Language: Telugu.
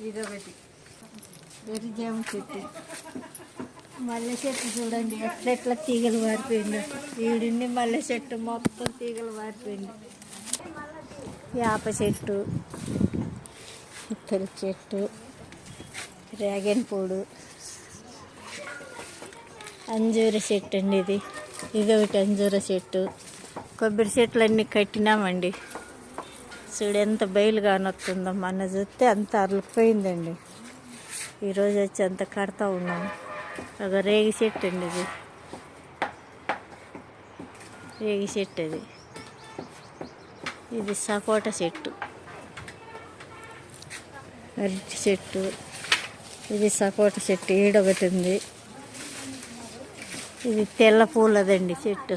ఇదొకటి వెరిజామ చెట్టు, మల్లె చెట్టు చూడండి ఎట్లా తీగలు పారిపోయింది. ఈడుండి మల్లె చెట్టు మొత్తం తీగలు పారిపోయింది. వేప చెట్టు, ఇత్తడి చెట్టు, డ్రాగన్ పూడు, అంజూర చెట్టు అండి. ఇదొకటి అంజూర చెట్టు. కొబ్బరి చెట్లు అన్నీ కట్టినామండి. చూడు ఎంత బయలు కానొస్తుందో. మొన్న చూస్తే అంత అరలిపోయిందండి. ఈరోజు వచ్చి అంత కడతా ఉన్నాము. ఒక రేగి చెట్టు అండి. ఇది రేగి చెట్టు. ఇది సపోటా చెట్టు, అరటి చెట్టు. ఇది సపోటా చెట్టు. ఈడొకటి ఉంది. ఇది తెల్ల పూలదండి చెట్టు.